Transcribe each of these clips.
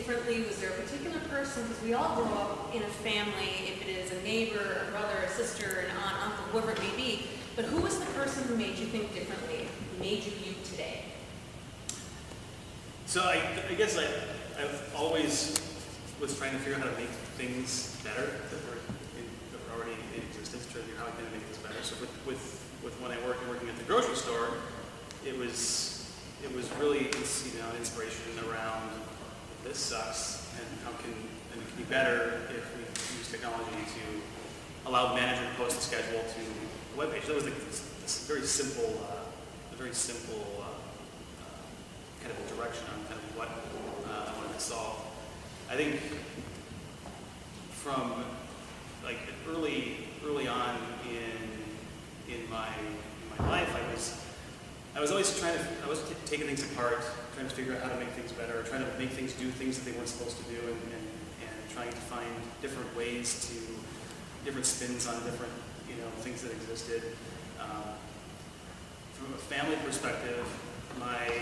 differently? Was there a particular person, because we all grow up in a family, if it is a neighbor, a brother, a sister, an aunt, uncle, whoever it may be, but who was the person who made you think differently, made you you today? So I guess I've always was trying to figure out how to make things better that were already in existence, trying to figure out how I can make this better. So with when I working at the grocery store, it was really an inspiration around this sucks and it can be better if we use technology to allow the manager to post a schedule to a web page. That was this very simple kind of a direction on kind of what I wanted to solve. I think from like early on in my life, I was always taking things apart, trying to figure out how to make things better, trying to make things do things that they weren't supposed to do, and trying to find different ways different spins on different things that existed. From a family perspective, I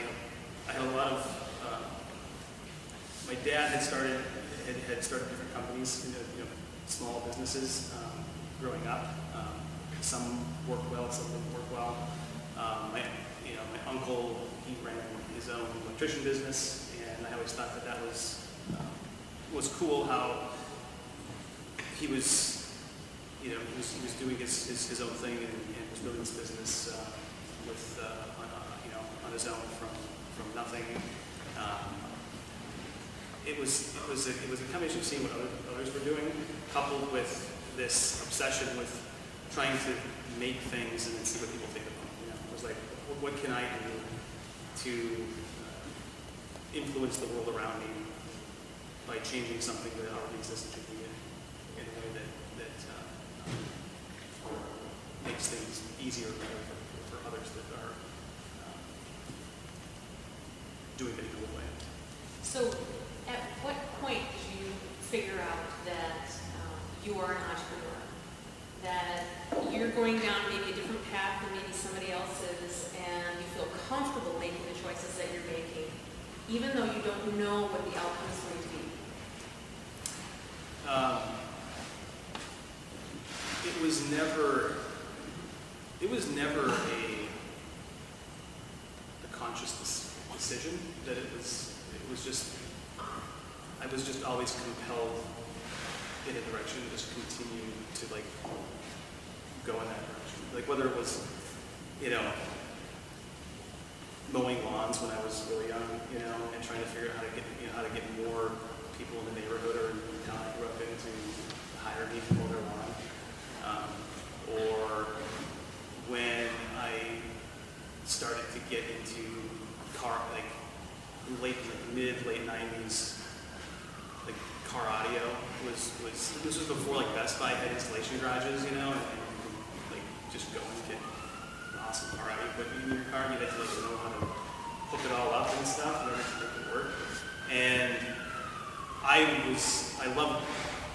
had a lot of my dad had started different companies, small businesses growing up. Some worked well, some didn't work well. My uncle, he ran his own electrician business, and I always thought that was cool how he was doing his own thing and was building this business on his own from nothing. It was a combination of seeing what others were doing, coupled with this obsession with trying to make things and then see what people think of them. It was like, what can I do to influence the world around me by changing something that already exists in a way that makes things easier for others that are doing it in a good way. So, at what point did you figure out that you are an entrepreneur? That you're going down maybe a different path than maybe somebody else is, and you feel comfortable making the choices that you're making, even though you don't know what the outcome is going to be? It was never a conscious decision. That it was just I was just always compelled in a direction to just continue to go in that direction. Like whether it was mowing lawns when I was really young, and trying to figure out how to get more people in the neighborhood or in the town I grew up in to hire me to mow their lawn, or when I started to get into late 90s, car audio was this was before Best Buy had installation garages, and just go and get awesome car audio equipment in your car. You had to know how to hook it all up and stuff in order to make it work. And I loved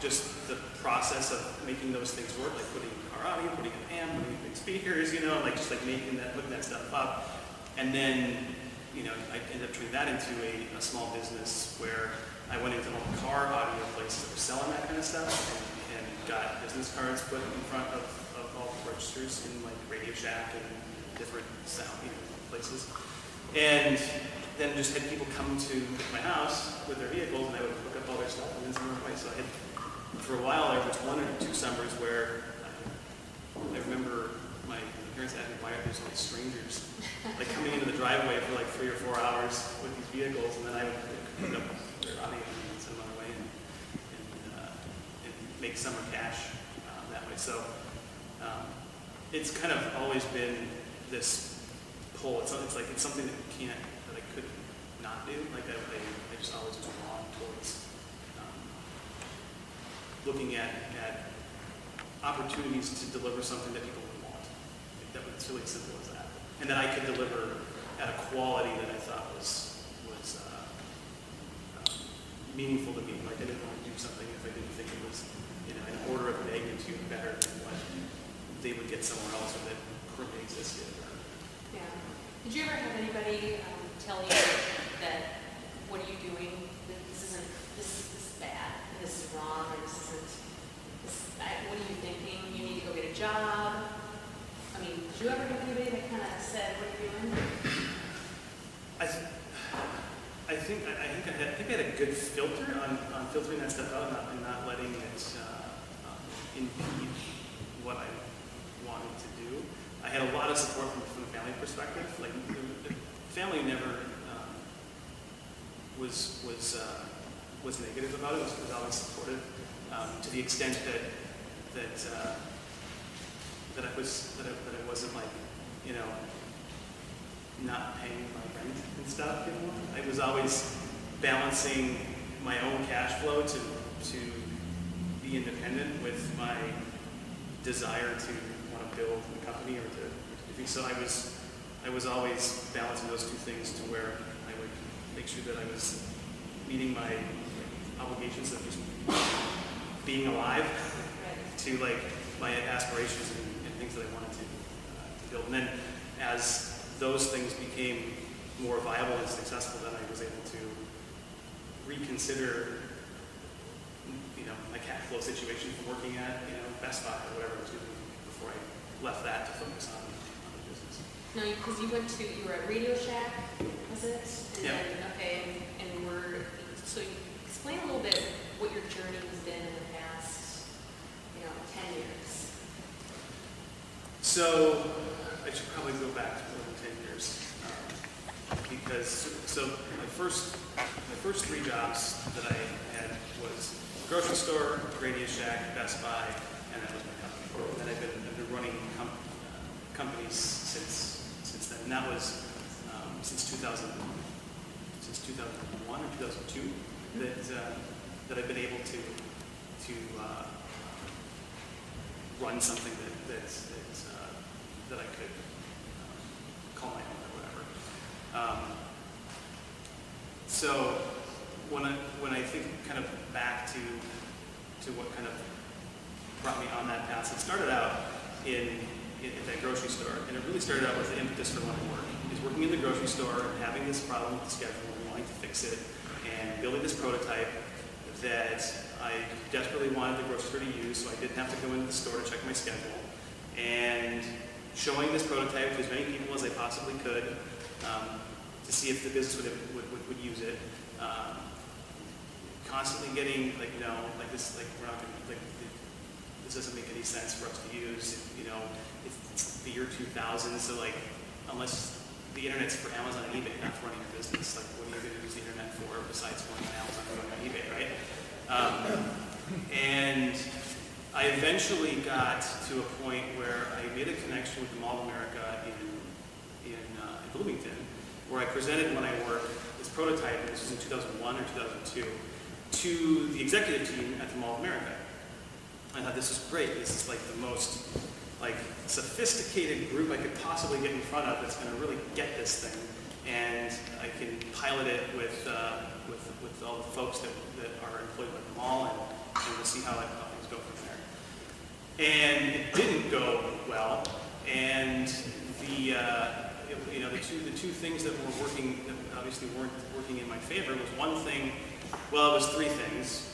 just the process of making those things work, putting car audio, putting an amp, putting big speakers, putting that stuff up. And then I ended up turning that into a small business where I went into all the car audio places that were selling that kind of stuff and got business cards put in front of all the registers in Radio Shack and different sound places. And then just had people come to my house with their vehicles, and I would hook up all their stuff and then send them away. So for a while there was 1 or 2 summers where I remember my parents had me wire these strangers coming into the driveway for 3 or 4 hours with these vehicles, and then I would hook up their audio and send them on their way and make summer cash that way. So it's kind of always been this pull. It's something that I could not do. I just always was drawn towards looking at opportunities to deliver something that people would want. It's really simple as that, and that I could deliver at a quality that I thought was meaningful to me. I didn't want to do something if I didn't think it was an order of magnitude better than what they would get somewhere else or that currently existed. Yeah. Did you ever have anybody tell you that what are you doing? This is bad, and this is wrong, and this isn't, what are you thinking? You need to go get a job. I mean, did you ever have anybody that kind of said, what are you doing? I think I had a good filter on filtering that stuff out and not letting it impede what I wanted to do. I had a lot of support from a family perspective. Like the family never was negative about it. Was always supportive to the extent that I wasn't like, you know, not paying my rent and stuff. You know? I was always balancing my own cash flow to be independent with my desire to want to build a company or to do things. So I was always balancing those two things to where I would make sure that I was meeting my obligations of just being alive to like my aspirations and things that I wanted to build. And then as those things became more viable and successful, then I was able to reconsider, you know, my cash flow situation from working at, you know, Best Buy or whatever I was doing before I left that to focus on the business. No, because you were at Radio Shack, was it? And Yeah. Then, okay, and so you explain a little bit what your journey has been in the past, 10 years. So I should probably go back to more than 10 years because my first three jobs that I had was grocery store, Radio Shack, Best Buy, and that was my company. And I've been running companies since then, and that was since 2001 or 2002 that I've been able to run something that I could call my own or whatever. So when I think kind of back to what kind of brought me on that path, it started out in that grocery store, and it really started out with the impetus for wanting to work. Is working in the grocery store and having this problem with the schedule and wanting to fix it, and building this prototype that I desperately wanted the grocery store to use, so I didn't have to go into the store to check my schedule, and showing this prototype to as many people as I possibly could to see if the business would use it. Constantly getting this doesn't make any sense for us to use. It's the year 2000, so like unless the internet's for Amazon and eBay, not for running your business, like what are you going to use the internet for besides going on Amazon and going on eBay, right? And I eventually got to a point where I made a connection with the Mall of America in Bloomington, where I presented when I worked this prototype, and this was in 2001 or 2002, to the executive team at the Mall of America. I thought, this is great. This is like the most sophisticated group I could possibly get in front of that's going to really get this thing, and I can pilot it with all the folks that are employed by the mall, and we'll see how things go from there. And it didn't go well, and the two things that obviously weren't working in my favor was one thing. Well, it was three things.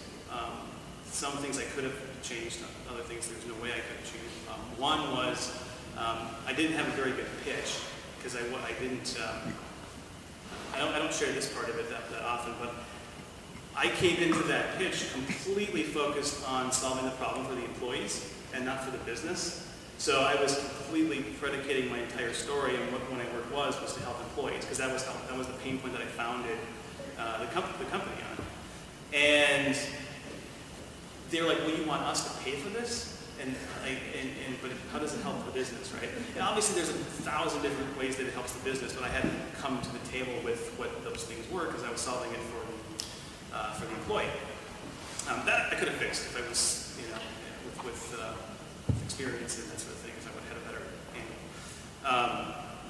Some things I could have changed, other things there's no way I could have changed. One was I didn't have a very good pitch because I don't share this part of it that often, but I came into that pitch completely focused on solving the problem for the employees and not for the business. So I was completely predicating my entire story on what my work was to help employees, because that was the pain point that I founded the company on. And they're like, well, you want us to pay for this? But how does it help the business, right? And obviously there's 1,000 different ways that it helps the business, but I hadn't come to the table with what those things were because I was solving it for the employee. That I could have fixed if I was, with experience and that sort of thing, if I would have had a better handle.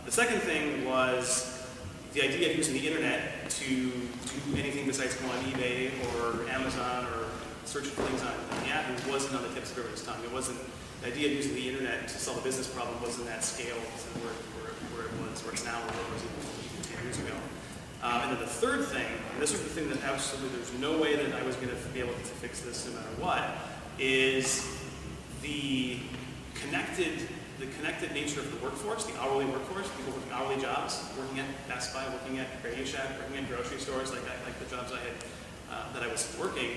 The second thing was the idea of using the internet to do anything besides go on eBay or Amazon or search for things on Yahoo wasn't on the tips of everyone's tongue. It wasn't, the idea of using the internet to solve a business problem wasn't that scale to where it was, where it's now, or where it was even 10 years ago. And then the third thing, and this was the thing that absolutely there's no way that I was going to be able to fix this no matter what, is the connected nature of the workforce, the hourly workforce, people working hourly jobs, working at Best Buy, working at Radio Shack, working at grocery stores, like the jobs I had that I was working.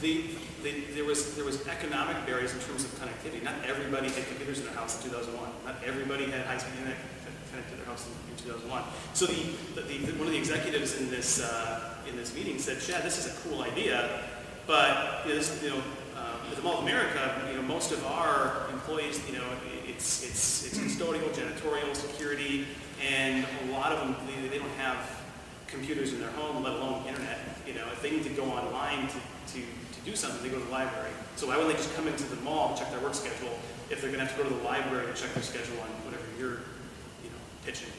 There was economic barriers in terms of connectivity. Not everybody had computers in their house in 2001. Not everybody had high-speed internet connected to their house in 2001. So one of the executives in this meeting said, "Chad, this is a cool idea, but with the Mall of America, most of our employees, it's custodial, janitorial, security, and a lot of them they don't have computers in their home, let alone internet. If they need to go online to do something, they go to the library. So why wouldn't they just come into the mall to check their work schedule if they're going to have to go to the library to check their schedule on whatever you're pitching?"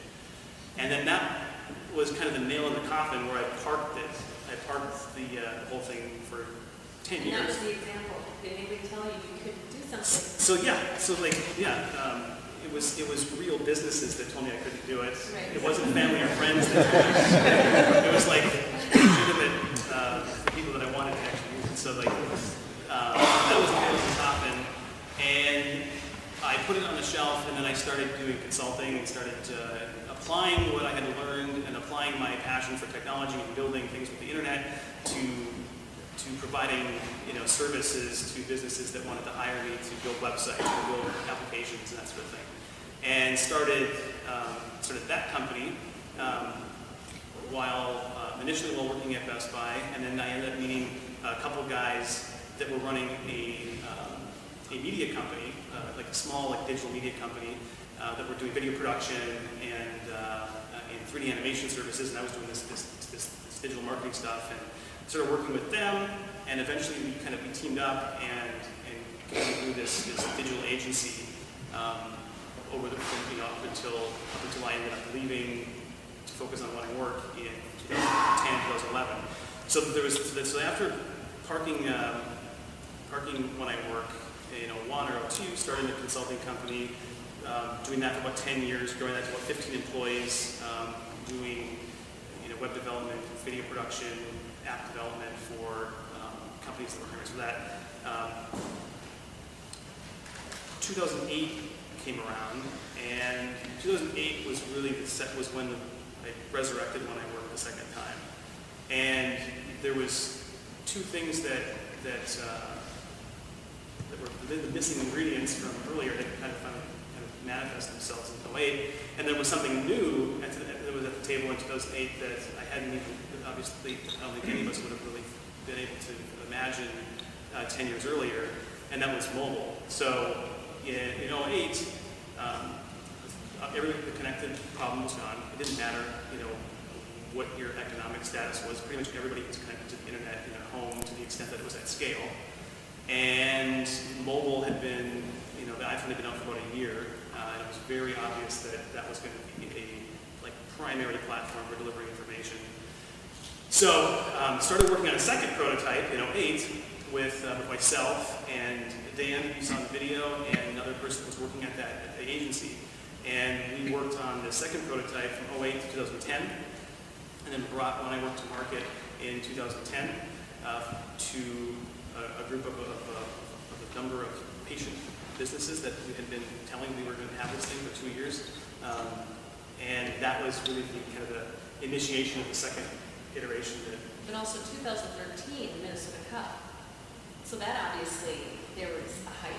And then that was kind of the nail in the coffin where I parked it. I parked the whole thing for 10 years. And that was the example. Did anybody tell you you couldn't do something? It was real businesses that told me I couldn't do it. Right. It wasn't family or friends that told me. It was like legitimate people that I wanted to actually use it. So that was the nail in the coffin. And I put it on the shelf, and then I started doing consulting and started applying what I had learned and applying my passion for technology and building things with the internet to providing services to businesses that wanted to hire me to build websites, to build applications, and that sort of thing. And started that company initially while working at Best Buy, and then I ended up meeting a couple of guys that were running a media company, like a small digital media company that were doing video production and 3D animation services, and I was doing this digital marketing stuff, and started working with them, and eventually we teamed up and came through this digital agency up until I ended up leaving to focus on wanting work in 2010, 2011. So after parking when I work, 1 or 2, starting a consulting company, doing that for about 10 years, growing that to about 15 employees, doing web development, video production, app development for companies that were hiring for that. 2008 came around, and 2008 was really was when I resurrected when I worked the second time. And there was 2 things that were the missing ingredients from earlier that kind of manifest themselves in 2008. And there was something new that was at the table in 2008 that I hadn't even, obviously, I don't think any of us would have really been able to imagine 10 years earlier, and that was mobile. So in 2008, the connected problem was gone. It didn't matter, what your economic status was. Pretty much everybody was connected to the internet in their home to the extent that it was at scale. And mobile had been, the iPhone had been out for about a year, and it was very obvious that was going to be a primary platform for delivering information. So started working on a second prototype in 2008 with myself and Dan, who you saw in the video, and another person was working at the agency. And we worked on the second prototype from 2008 to 2010, and then brought when I went to market in 2010 to a group of a number of patient businesses that we had been telling we were going to have this thing for 2 years. And that was really the initiation of the second iteration. But also 2013, the Minnesota Cup. So that obviously, there was a hype.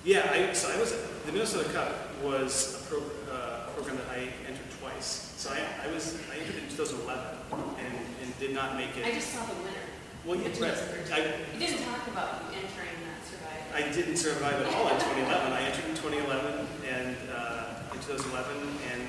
Yeah, the Minnesota Cup was a program that I entered twice. So I entered in 2011 and did not make it. I just saw the winner. Well, yeah, right. You didn't talk about you entering that survival. I didn't survive at all in 2011. I entered in 2011 and in 2011 and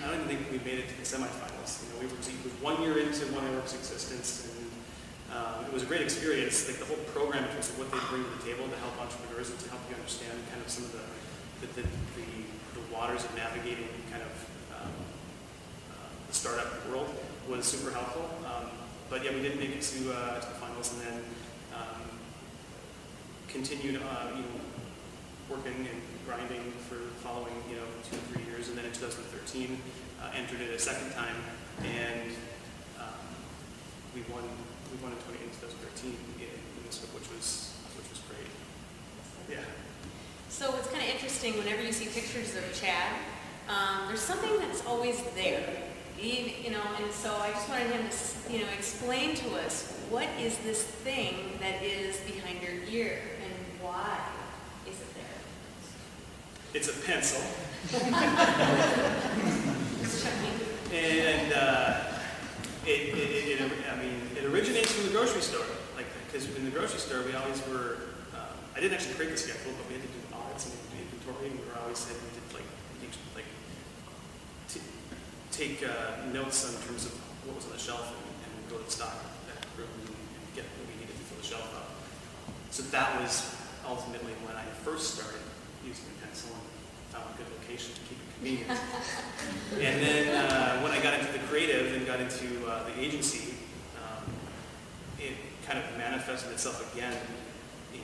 I don't even think we made it to the semifinals. It was 1 year into OneWorks' existence, and it was a great experience. The whole program in terms of what they bring to the table to help entrepreneurs and to help you understand some of the waters of navigating the startup world was super helpful. But yeah, we didn't make it to the finals, and then continued working and grinding for the following, 2 or 3 years, and then in 2013, entered it a second time, and we won in 2013 in this book, which was great. Yeah. So it's kind of interesting whenever you see pictures of Chad, there's something that's always there, and so I just wanted him to, explain to us what is this thing that is behind your ear and why is it there? It's a pencil. Just checking. And it originates from the grocery store. Because in the grocery store, we always were. I didn't actually create the schedule, but we had to do audits and do inventory, and we were always had to take notes in terms of what was on the shelf and go to the stock room and get what we needed to fill the shelf up. So that was ultimately when I first started using a pencil and found a good location to keep it convenient. And then when I got into the creative and got into the agency, it kind of manifested itself again in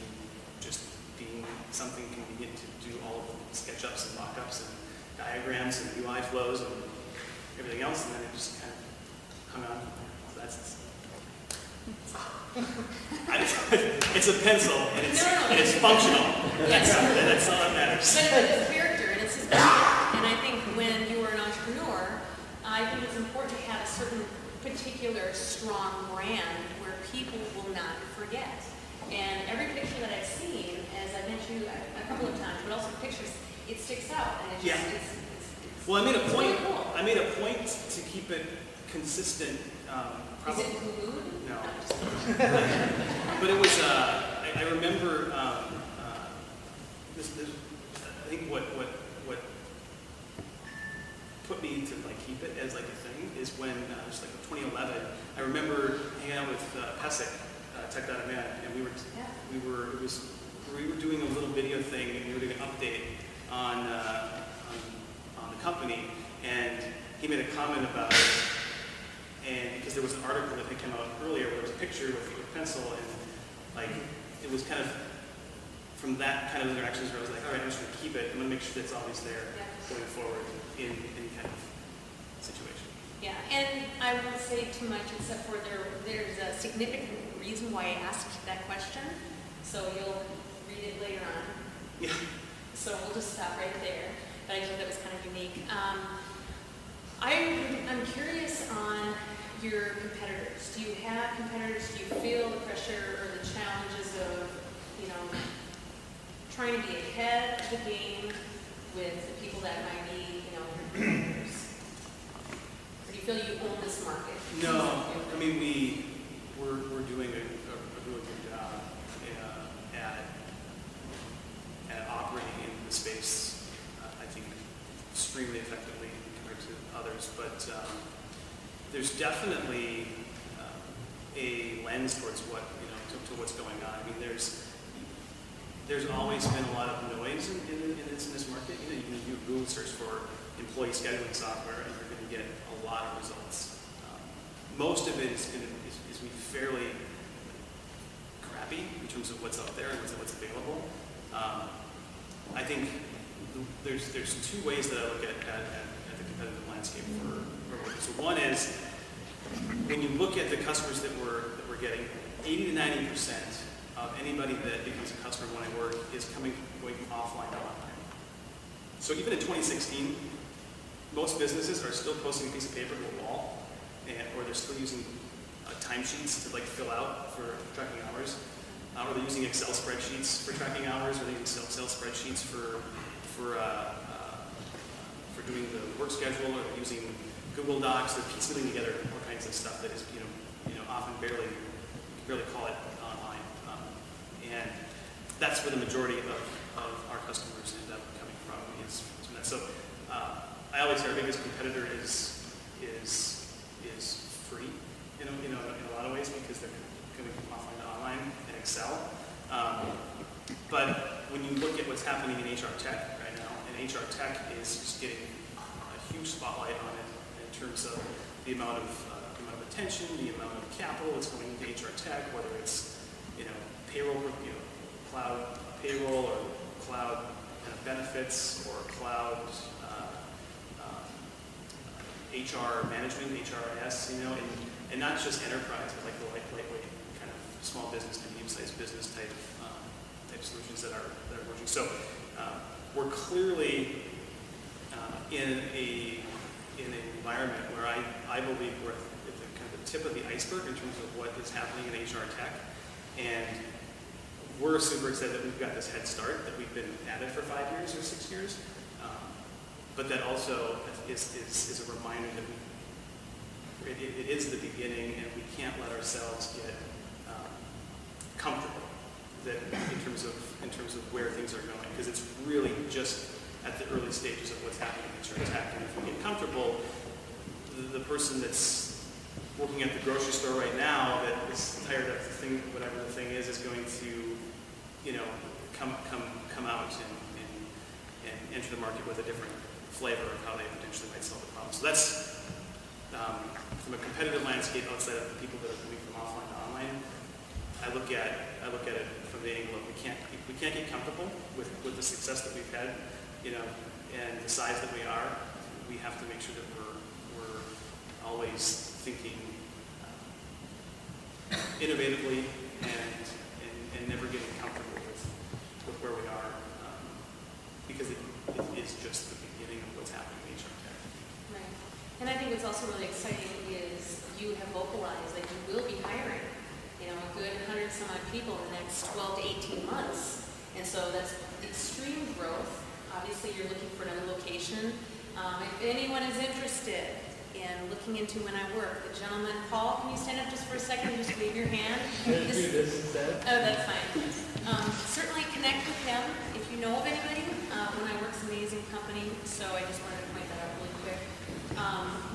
just being something convenient to do all of the SketchUps and mock-ups and diagrams and UI flows and everything else, and then it just kind of hung on. So that's it's a pencil, and it's functional. Yes. That's all that matters. But it's a character, and it's his character. And I think when you are an entrepreneur, I think it's important to have a certain particular strong brand where people will not forget. And every picture that I've seen, as I mentioned a couple of times, but also pictures, it sticks out, and it's just, Well, I made a point. really cool. I made a point to keep it consistent. Is it glued? No. But it was. I remember. This. I think what put me to keep it as a thing is when it was 2011. I remember hanging out with Pesek, Tech Data Man, and we were doing a little video thing, and we were doing an update on the company, and he made a comment about it, and because there was an article that came out earlier where there was a picture with a pencil, and it was kind of from that kind of interactions where I was like, all right, I'm just going to keep it. I'm going to make sure that it's always there going forward in any kind of situation. Yeah, and I won't say too much except for there's a significant reason why I asked that question, so you'll read it later on. Yeah. So we'll just stop right there. But I thought that was kind of unique. I'm curious on your competitors. Do you have competitors? Do you feel the pressure or the challenges of, trying to be ahead of the game with the people that might be, your competitors? Or do you feel you own this market? No, I mean we're doing a really good job at operating in the space. I think extremely effectively compared to others, but there's definitely a lens towards what to what's going on. I mean, there's always been a lot of noise in this market. You can do a Google search for employee scheduling software, and you're going to get a lot of results. Most of it is going to be fairly crappy in terms of what's out there and what's available. I think there's two ways that I look at the competitive landscape for work. So one is when you look at the customers that we're getting, 80 to 90% of anybody that becomes a customer when I work is going from offline to online. So even in 2016, most businesses are still posting a piece of paper to a wall, or they're still using timesheets to fill out for tracking hours, or they're using Excel spreadsheets for tracking hours, or they're using Excel spreadsheets for doing the work schedule, or they're using Google Docs. They're piecemealing together all kinds of stuff that is often barely call it online, and that's where the majority of our customers end up coming from is from that. So I always say our biggest competitor is free, in a lot of ways, because they're coming from offline to online and Excel. But when you look at what's happening in HR tech right now, and HR tech is just getting a huge spotlight on it in terms of the amount of attention, the amount of capital that's going into HR tech, whether it's payroll, cloud payroll, or cloud kind of benefits. benefits or cloud HR management, HRIS, and not just enterprise, but like the lightweight kind of small business and medium-sized business type solutions that are emerging. So we're clearly in an environment where I believe we're at the kind of the tip of the iceberg in terms of what is happening in HR tech, and we're super excited that we've got this head start, that we've been at it for 5 years or 6 years. But that also is a reminder that it is the beginning, and we can't let ourselves get comfortable that in terms of where things are going, because it's really just at the early stages of what's happening in HR tech. And if we get comfortable, the person that's working at the grocery store right now that is tired of the thing, whatever the thing is going to, come out and enter the market with a different flavor of how they potentially might solve the problem. So that's from a competitive landscape outside of the people that are moving from offline to online. I look at it from the angle of we can't get comfortable with the success that we've had, and the size that we are. We have to make sure that we're always thinking innovatively and never getting comfortable with where we are, because it is just the beginning of what's happening in HR tech. Right. And I think what's also really exciting is you have vocalized that you will be hiring, a good 100 some odd people in the next 12 to 18 months. And so that's extreme growth. Obviously, you're looking for another location. If anyone is interested in looking into When I Work, the gentleman, Paul, can you stand up just for a second and just wave your hand? Can I do this instead? Oh, that's fine. Certainly connect with him if you know of anybody. When I Work's an amazing company, so I just wanted to point that out really quick.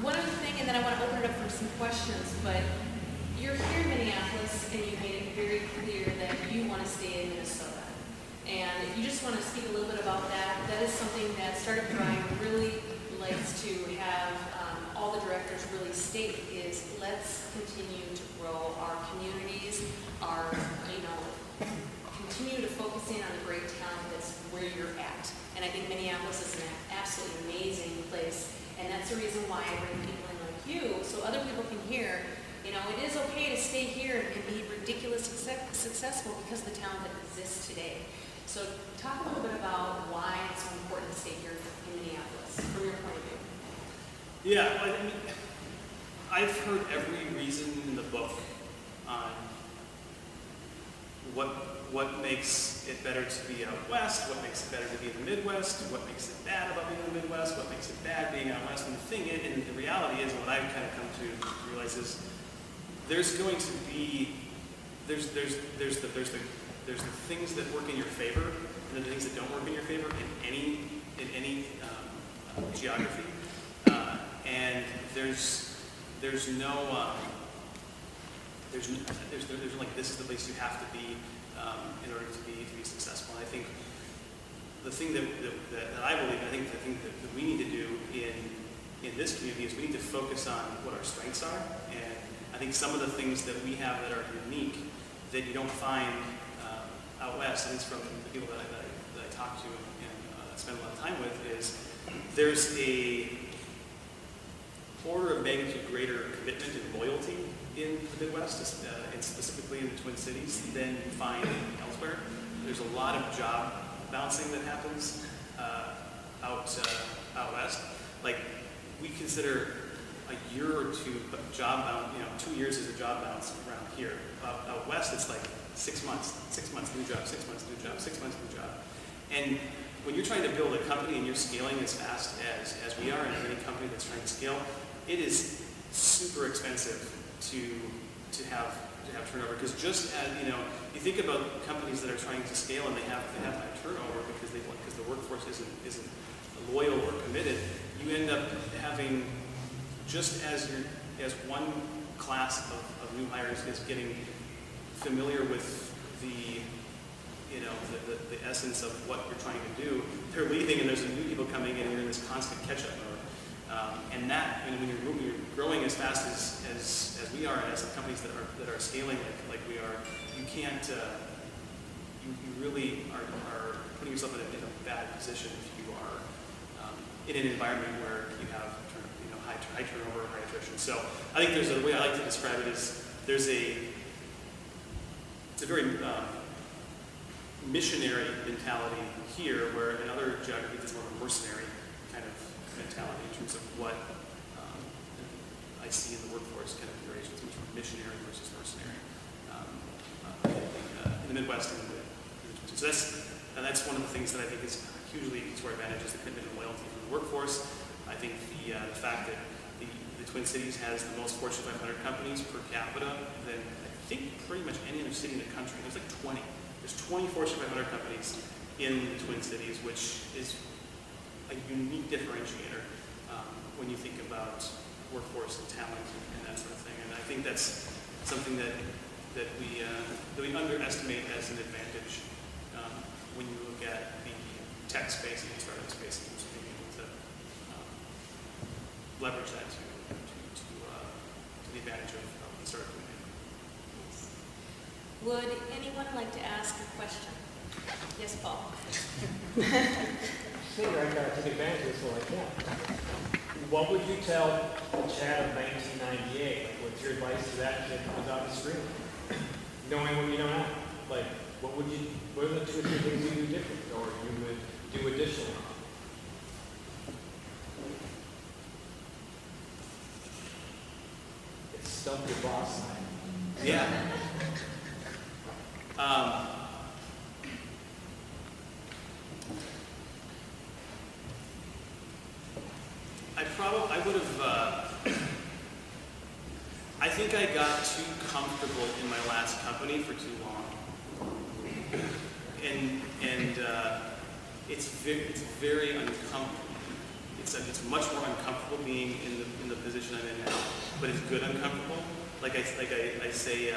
One other thing, and then I want to open it up for some questions, but you're here in Minneapolis, and you made it very clear that you want to stay in Minnesota. And if you just want to speak a little bit about that, that is something that Startup Drive really likes to have all the directors really state is let's continue to grow our communities, continue to focus in on the great talent that's where you're at. And I think Minneapolis is an absolutely amazing place, and that's the reason why I bring people in like you, so other people can hear, it is okay to stay here and be ridiculously successful because of the talent that exists today. So talk a little bit about why it's so important to stay here in Minneapolis, from your point of view. Yeah, I mean, I've heard every reason in the book on what makes it better to be out west, what makes it better to be in the Midwest, what makes it bad about being in the Midwest, what makes it bad being out west. And the thing is, and the reality is, what I've kind of come to realize is there's going to be there's the things that work in your favor and the things that don't work in your favor in any geography, and there's like this is the place you have to be in order to be successful. And I think the thing that I believe, and I think the thing that we need to do in this community is we need to focus on what our strengths are. And I think some of the things that we have that are unique that you don't find out west, at least from the people that I talk to and spend a lot of time with, is there's a order of magnitude greater commitment and loyalty in the Midwest, and specifically in the Twin Cities, than you find elsewhere. There's a lot of job bouncing that happens out west. Like, we consider a year or two of job bounce, 2 years is a job bounce around here. Out west, it's like 6 months, new job, 6 months, new job, 6 months, new job. And when you're trying to build a company and you're scaling as fast as we are, and any company that's trying to scale, it is super expensive to have turnover. Because just as you think about companies that are trying to scale and they have high turnover because the workforce isn't loyal or committed, you end up having, just as one class of new hires is getting familiar with the essence of what you're trying to do, they're leaving and there's new people coming in and you're in this constant catch-up mode. And that, when you're growing as fast as we are, and as the companies that are scaling like we are, you can't, you really are putting yourself in a bad position if you are in an environment where you have high turnover, high attrition. So I think there's a way I like to describe it is it's a very missionary mentality here, where in other geographies it's more of a mercenary kind of mentality in terms of what I see in the workforce kind of configuration. It's much more missionary versus mercenary in the Midwest and in the Twin Cities. So that's one of the things that I think is hugely to our advantage, is the commitment and loyalty from the workforce. I think the fact that the Twin Cities has the most Fortune 500 companies per capita than I think pretty much any other city in the country. There's like 20. There's 20 Fortune 500 companies in the Twin Cities, which is a unique differentiator when you think about workforce and talent and that sort of thing. And I think that's something that we underestimate as an advantage when you look at the tech space and the startup space, and just being able to leverage that to the advantage of the startup community. Would anyone like to ask a question? Yes, Paul. Figure I gotta take advantage of this while I can. What would you tell Chad of 1998? Like, what's your advice to that kid who was out the street? Knowing what you know now, like, what are the 2 or 3 things you do different, or you would do additionally? It's stump your boss time. Yeah. I would have, I think I got too comfortable in my last company for too long. And it's very uncomfortable. It's much more uncomfortable being in the position I'm in now, but it's good uncomfortable. Like I say at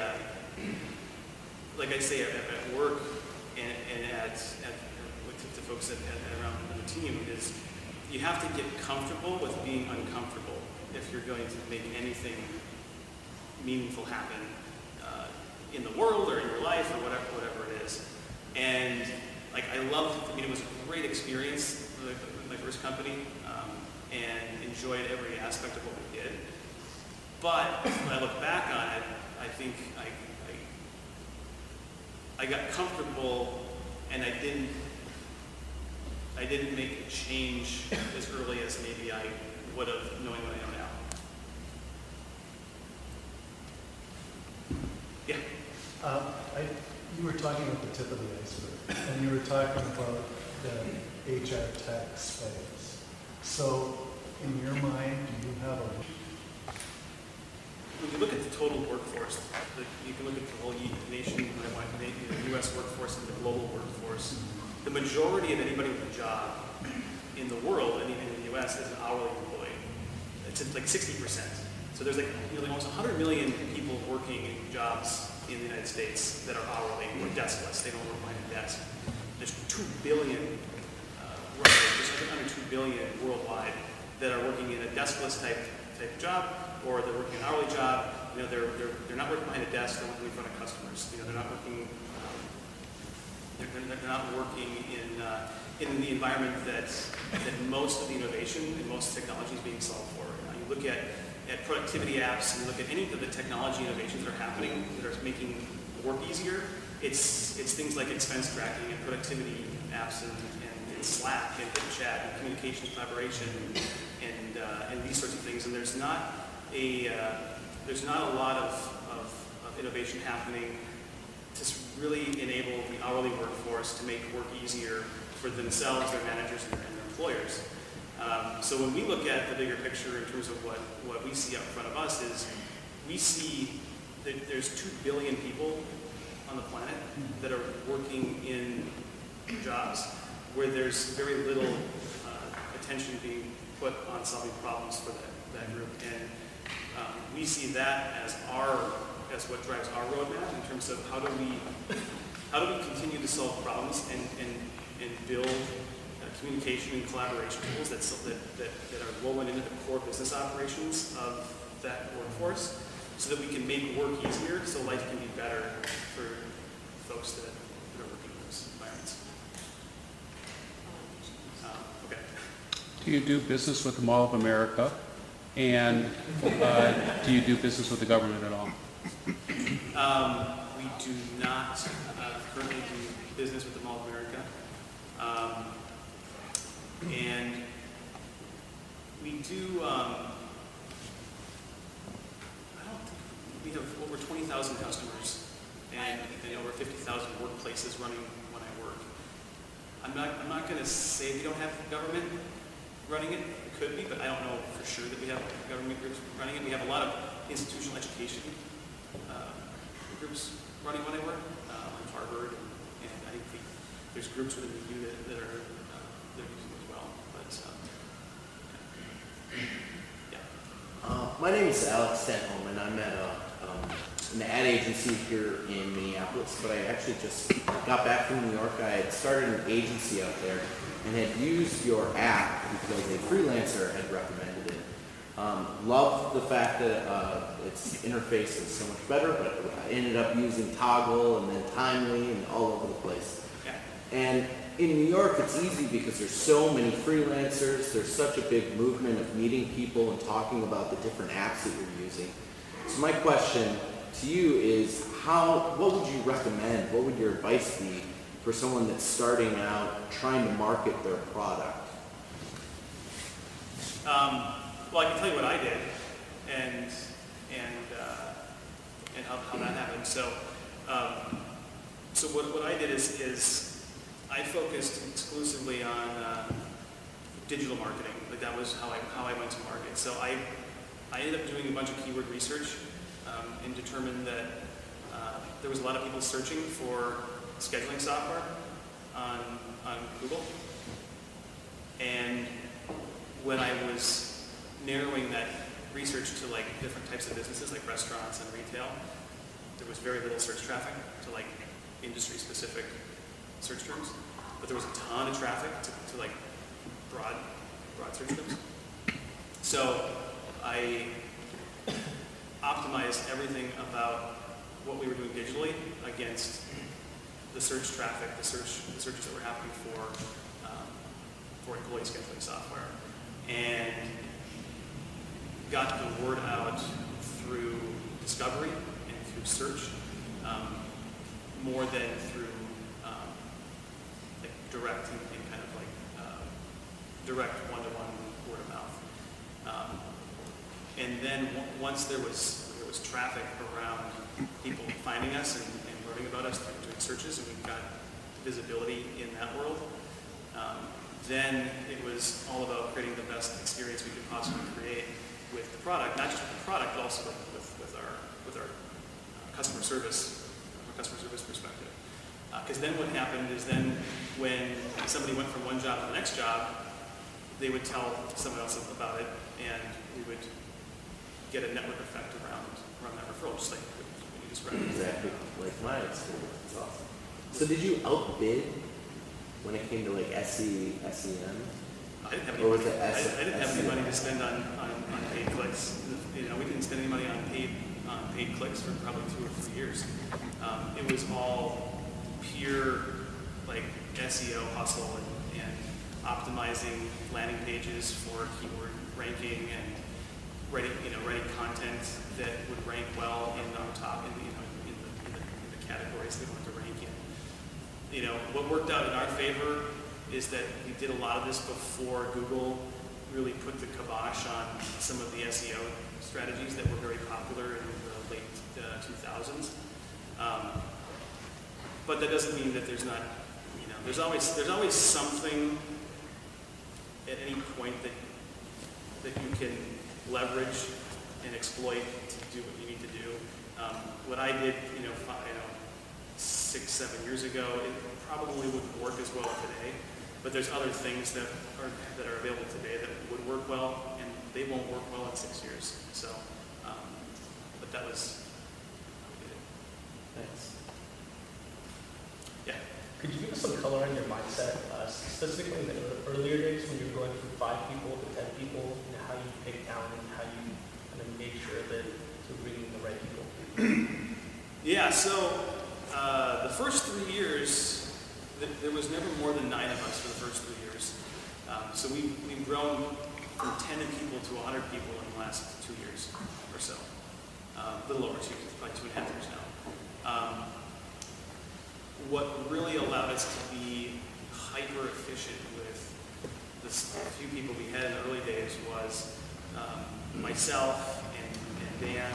work and to folks around the team is, you have to get comfortable with being uncomfortable if you're going to make anything meaningful happen in the world or in your life or whatever it is. And like I loved it. I mean, it was a great experience, my first company, and enjoyed every aspect of what we did. But when I look back on it, I think I got comfortable, and I didn't make a change as early as maybe I would have, knowing what I know now. Yeah. You were talking about the tip of the iceberg, and you were talking about the HR tech space. So, in your mind, do you have a... When you look at the total workforce, you can look at the whole nation, the U.S. workforce and the global workforce. The majority of anybody with a job in the world, and even in the U.S., is an hourly employee. It's like 60%. So there's like almost 100 million people working in jobs in the United States that are hourly or deskless. They don't work behind a desk. There's 2 billion, just under 2 billion worldwide that are working in a deskless type job, or they're working an hourly job. They're not working behind a desk. They're working in front of customers. They're not working. They're not working in the environment that most of the innovation and most technology is being solved for. You look at productivity apps, and you look at any of the technology innovations that are happening that are making work easier. It's things like expense tracking and productivity apps and Slack and chat and communications collaboration and these sorts of things. And there's not a lot of innovation happening to really enable the hourly workforce to make work easier for themselves, their managers, and their employers. So when we look at the bigger picture in terms of what we see up in front of us is, we see that there's 2 billion people on the planet that are working in jobs where there's very little attention being put on solving problems for that group. And we see that as what drives our roadmap in terms of how do we continue to solve problems and build communication and collaboration tools that are woven into the core business operations of that workforce, so that we can make work easier, so life can be better for folks that are working in those environments. do you do business with the Mall of America? And do you do business with the government at all? We do not currently do business with the Mall of America. And we do, I don't think, we have over 20,000 customers and over 50,000 workplaces running when I work. I'm not going to say we don't have government running it. It could be, but I don't know for sure that we have government groups running it. We have a lot of institutional education groups running when I work, like Harvard, and I think there's groups within the U that are using it as well. But yeah. My name is Alex Stenholm, and I'm at an ad agency here in Minneapolis, but I actually just got back from New York. I had started an agency out there and had used your app because a freelancer had recommended it. Loved the fact that its interface is so much better, but I ended up using Toggle and then Timely and all over the place. Yeah. And in New York, it's easy because there's so many freelancers. There's such a big movement of meeting people and talking about the different apps that you're using. So my question to you is, what would you recommend? What would your advice be for someone that's starting out trying to market their product? Well, I can tell you what I did, and how that happened. So what I did is I focused exclusively on digital marketing. Like that was how I went to market. So I ended up doing a bunch of keyword research and determined that there was a lot of people searching for scheduling software on Google. And when I was narrowing that research to like different types of businesses like restaurants and retail, there was very little search traffic to like industry specific search terms, but there was a ton of traffic to like broad search terms. So I optimized everything about what we were doing digitally against the search traffic, the searches that were happening for employee scheduling software, and got the word out through discovery and through search more than through like direct and kind of like direct one-to-one word of mouth. And then once there was traffic around people finding us and learning about us through doing searches, and we got visibility in that world, then it was all about creating the best experience we could possibly create with the product, not just with the product, but also with our customer service, from a customer service perspective. Because then what happened is then when somebody went from one job to the next job, they would tell someone else about it, and we would get a network effect around that referral, just like what you described. Exactly like my experience. It's awesome. So did you outbid when it came to like SEM? I didn't have any Or was money. it I didn't have any SEM? money to spend on paid clicks. We didn't spend any money on paid clicks for probably 2 or 3 years. It was all pure like SEO hustle and optimizing landing pages for keyword ranking and writing content that would rank well in the top in the categories they wanted to rank in. What worked out in our favor is that we did a lot of this before Google really put the kibosh on some of the SEO strategies that were very popular in the late 2000s. But that doesn't mean that there's not, there's always something at any point that you can leverage and exploit to do what you need to do. What I did, 6, 7 years ago, it probably wouldn't work as well today. But there's other things that are available today that would work well, and they won't work well in 6 years. So, but that was how we did it. Thanks. Yeah. Could you give us some color on your mindset, specifically in the earlier days when you were going from 5 people to 10 people, and how you pick down and how you kind of make sure that you're bringing the right people? Yeah. So the first 3 years, there was never more than 9 of us for the first 3 years. So we've grown from 10 people to 100 people in the last 2 years or so. A little over 2 years, probably 2.5 years now. What really allowed us to be hyper efficient with the few people we had in the early days was myself and Dan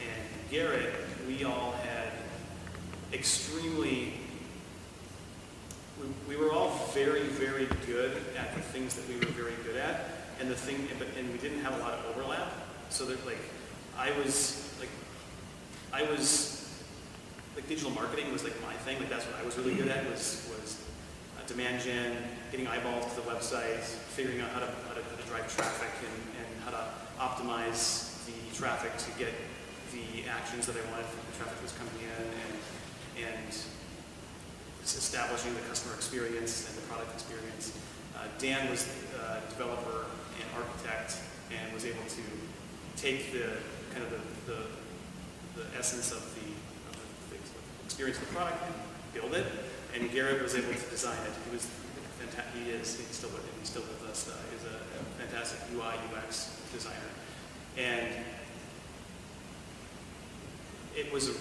and Garrett. We all had we were all very, very good at the things that we were very good at, and we didn't have a lot of overlap. So that I was digital marketing was like my thing. Like that's what I was really good at was demand gen, getting eyeballs to the websites, figuring out how to drive traffic and how to optimize the traffic to get the actions that I wanted from the traffic that was coming in, and establishing the customer experience and the product experience. Dan was a developer and architect and was able to take the essence of the experience of the product and build it. And Garrett was able to design it. He was fantastic. He's still with us. He's a fantastic UI UX designer, and it was a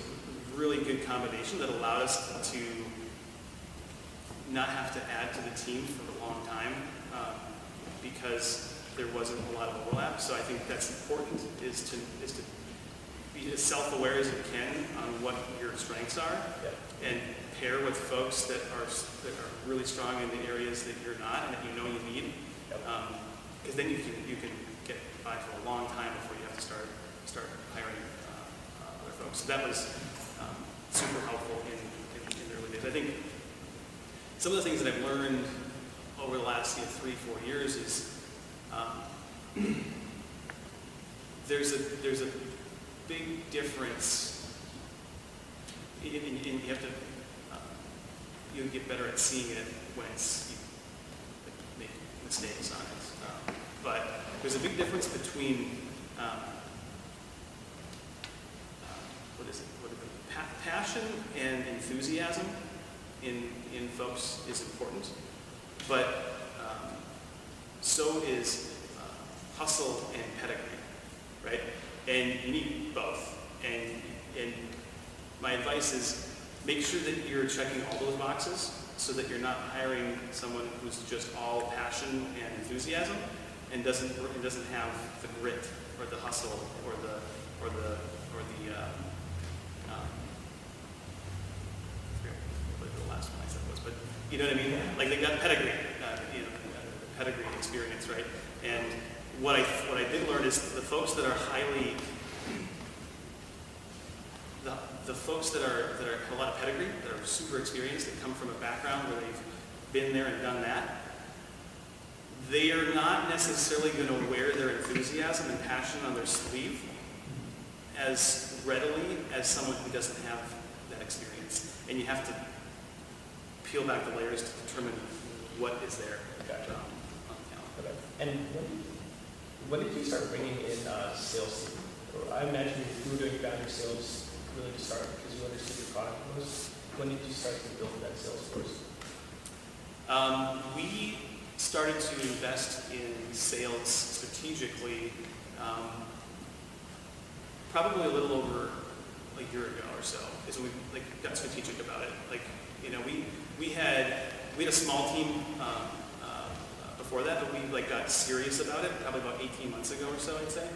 really good combination that allowed us to not have to add to the team for a long time because there wasn't a lot of overlap. So I think that's important is to be as self-aware as you can on what your strengths are, and pair with folks that are really strong in the areas that you're not and that you know you need. Because then you can get by for a long time before you have to start hiring other folks. So that was super helpful in the early days. I think some of the things that I've learned over the last 3-4 years is there's a big difference. You have to you get better at seeing it when you make mistakes on it. But there's a big difference between passion and enthusiasm in folks is important, but so is hustle and pedigree, right? And you need both. And my advice is make sure that you're checking all those boxes so that you're not hiring someone who's just all passion and enthusiasm and doesn't have the grit or the hustle or the last one I said was, but you know what I mean? Like they got pedigree, pedigree experience, right? And what I did learn is the folks that are the folks that have a lot of pedigree, that are super experienced, that come from a background where they've been there and done that, they are not necessarily going to wear their enthusiasm and passion on their sleeve as readily as someone who doesn't have that experience. And you have to peel back the layers to determine what is there. Gotcha. Okay. And when did you start bringing in sales team? Or I imagine you were doing founder sales really to start because you understood your product was. When did you start to build that sales force? We started to invest in sales strategically probably a little over a year ago or so. Is when we got strategic about it. We had a small team before that, but we got serious about it probably about 18 months ago or so, I'd say.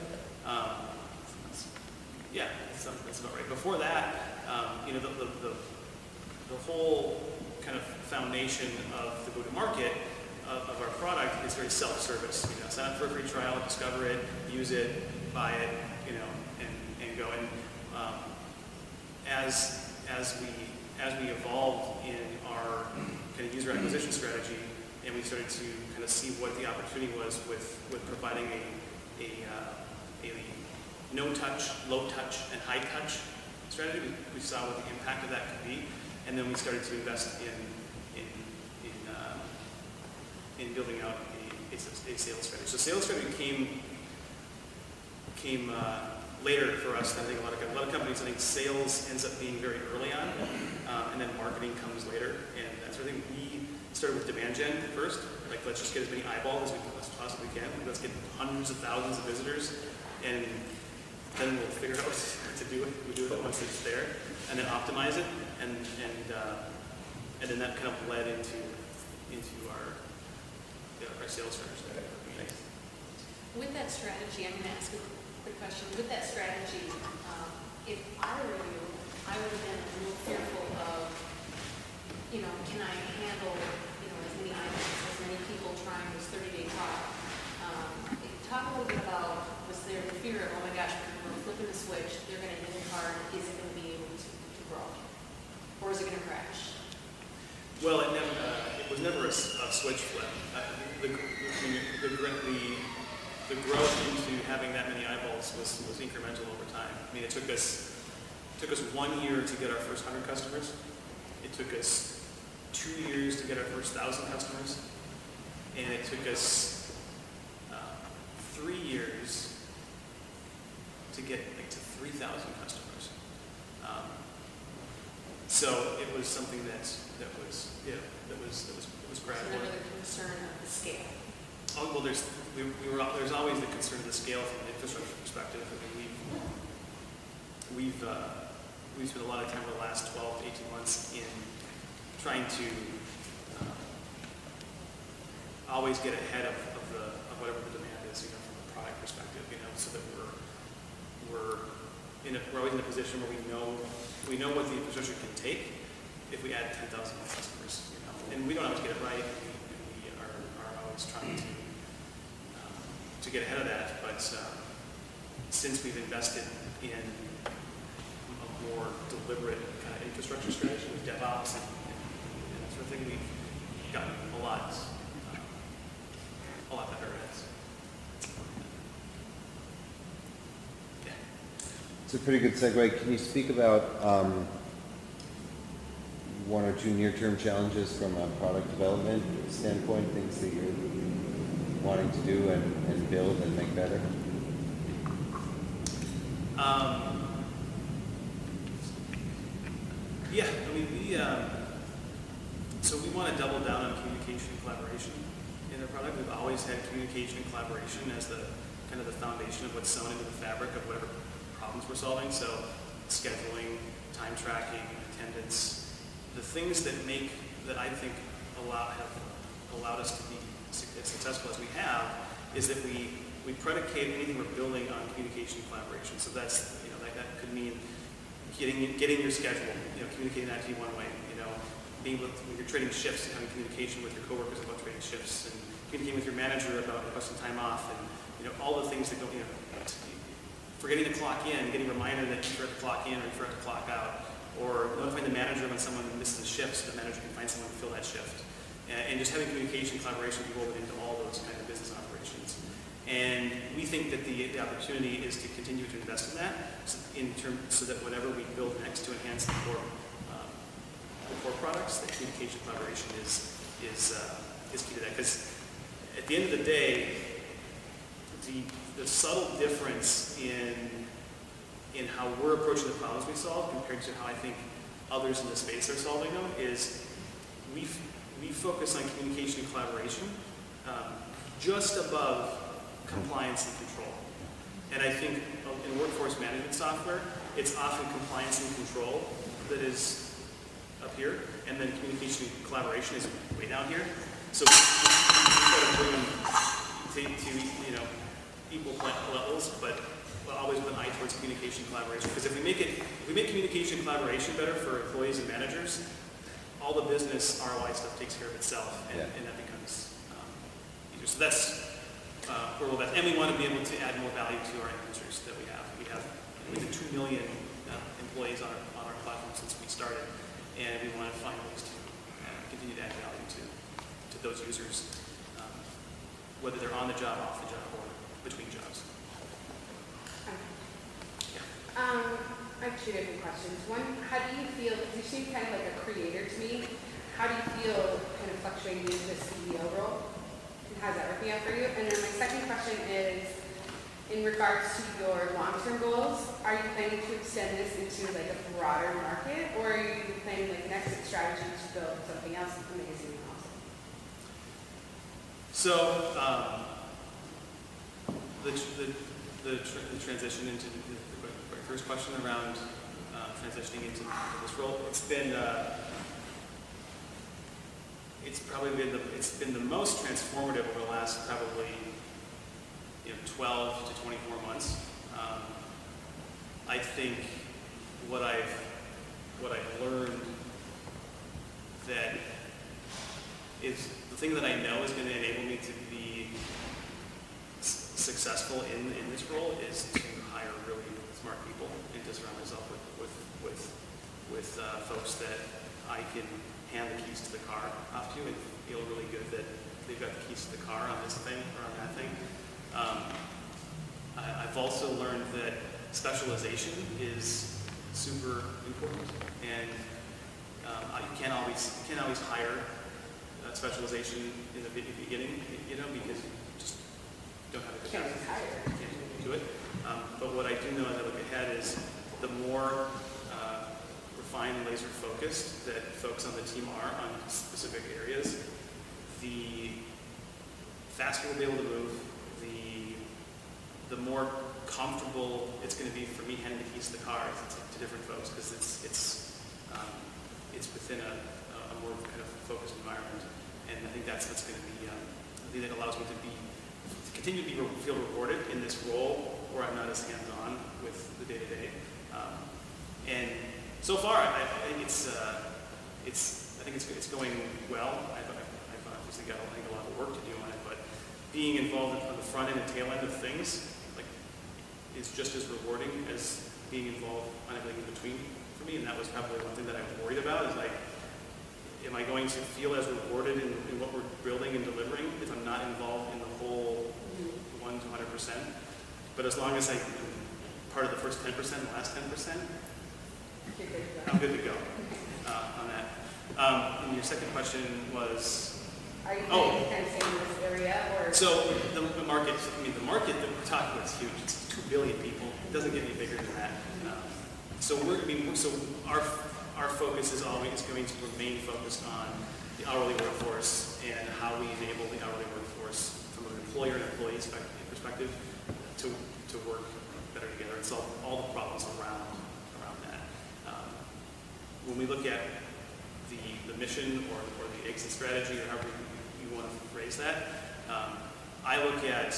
Yeah, that's about right. Before that, the whole kind of foundation of the go-to-market of our product is very self-service. Sign up for a free trial, discover it, use it, buy it, and go. And as we evolved in our kind of user acquisition strategy, and we started to kind of see what the opportunity was with providing a no-touch, low-touch, and high-touch strategy. We saw what the impact of that could be, and then we started to invest in building out a sales strategy. So sales strategy came later for us than I think a lot of companies. I think sales ends up being very early on, and then marketing comes later, and that sort of thing. started with demand gen first. Like, let's just get as many eyeballs as we possibly can. Let's get hundreds of thousands of visitors, and then we'll figure out what to do. We do it once it's there, and then optimize it, and then that kind of led into our sales strategy. With that strategy, I'm going to ask a quick question. With that strategy, if I were you, I would have been a little fearful of, can I handle, as many items, as many people trying this 30-day trial? Talk a little bit about, was there the fear of, oh my gosh, we're flipping the switch, they're going to hit the card, is it going to be able to grow? Or is it going to crash? Well, it was never a switch flip. The growth into having that many eyeballs was incremental over time. I mean, it took us 1 year to get our first 100 customers. It took us 2 years to get our first 1,000 customers, and it took us 3 years to get to 3,000 customers. So it was something that was gradual. Another concern of the scale. Oh, well, there's always the concern of the scale from an infrastructure perspective. I mean, we've spent a lot of time over the last 12 to 18 months in trying to always get ahead of whatever the demand is, from a product perspective, so that we're always in a position where we know what the infrastructure can take if we add 10,000 customers, and we don't always get it right. We are always trying to get ahead of that, but since we've invested in a more deliberate kind of infrastructure strategy with DevOps and that sort of thing, we've gotten a lot better at it. Yeah. It's a pretty good segue. Can you speak about one or two near-term challenges from a product development standpoint, things that you're wanting to do and build and make better? Yeah, I mean, we want to double down on communication and collaboration in the product. We've always had communication and collaboration as the kind of the foundation of what's sewn into the fabric of whatever problems we're solving. So scheduling, time tracking, attendance, the things that I think have allowed us to be as successful as we have is that we predicate anything we're building on communication and collaboration. So that's, that could mean getting your schedule, communicating that to you one way, being able to, when you're trading shifts, having communication with your coworkers about trading shifts, and communicating with your manager about requesting time off, and all the things that go, forgetting to clock in, getting a reminder that you forgot to clock in or you forgot to clock out, or notifying the manager when someone misses a shift so the manager can find someone to fill that shift. And just having communication, collaboration be woven into all those kind of business operations. And we think that the opportunity is to continue to invest in that, so that whenever we build next to enhance the core products, that communication, collaboration is key to that. Because at the end of the day, the subtle difference in how we're approaching the problems we solve compared to how I think others in the space are solving them is we focus on communication and collaboration just above compliance and control. And I think in workforce management software, it's often compliance and control that is up here, and then communication and collaboration is way down here. So we try to bring them to equal levels, but always with an eye towards communication and collaboration. Because if we make communication and collaboration better for employees and managers, all the business ROI stuff takes care of itself, and that becomes easier. So that's where we'll bet. And we want to be able to add more value to our end users that we have. We have 2 million employees on our platform since we started, and we want to find ways to continue to add value to those users, whether they're on the job, off the job, or between jobs. I have two different questions. One, how do you feel, because you seem kind of like a creator to me, how do you feel kind of fluctuating into the CEO role? And how's that working out for you? And then my second question is, in regards to your long-term goals, are you planning to extend this into like a broader market, or are you planning like an exit strategy to build something else amazing and awesome? So, the transition into the first question around transitioning into this role, it's been the most transformative over the last probably 12 to 24 months. I think what I've learned that is the thing that I know is going to enable me to be successful in this role is to hire really smart people and to surround myself with folks that I can hand the keys to the car off to and feel really good that they've got the keys to the car on this thing or on that thing. I've also learned that specialization is super important, and you can't always hire specialization in the beginning, because you just don't have a good Can't hire. can't do it. But what I do know as I look ahead is the more refined and laser focused that folks on the team are on specific areas, the faster we'll be able to move, the more comfortable it's going to be for me handing the keys to the car to different folks, because it's within a more kind of focused environment, and I think that's what's going to be. I think that allows me to continue to feel rewarded in this role where I'm not as hands-on with the day-to-day. And so far, I think it's going well. I've obviously got a lot of work to do on it, but being involved on the front end and tail end of things is just as rewarding as being involved on everything in between for me. And that was probably one thing that I was worried about, is am I going to feel as rewarded in what we're building and delivering if I'm not involved in the whole 1 to 100%? But as long as I'm part of the first 10%, the last 10%, I'm good to go on that. And your second question was, Are you kind of staying in this area, or? so the market that we're talking about is huge. It's 2 billion people. It doesn't get any bigger than that. So our focus is always going to remain focused on the hourly workforce and how we enable the hourly workforce from an employer and employee perspective to work better together and solve all the problems around that. When we look at the mission or the exit strategy, or however you want to phrase that, I look at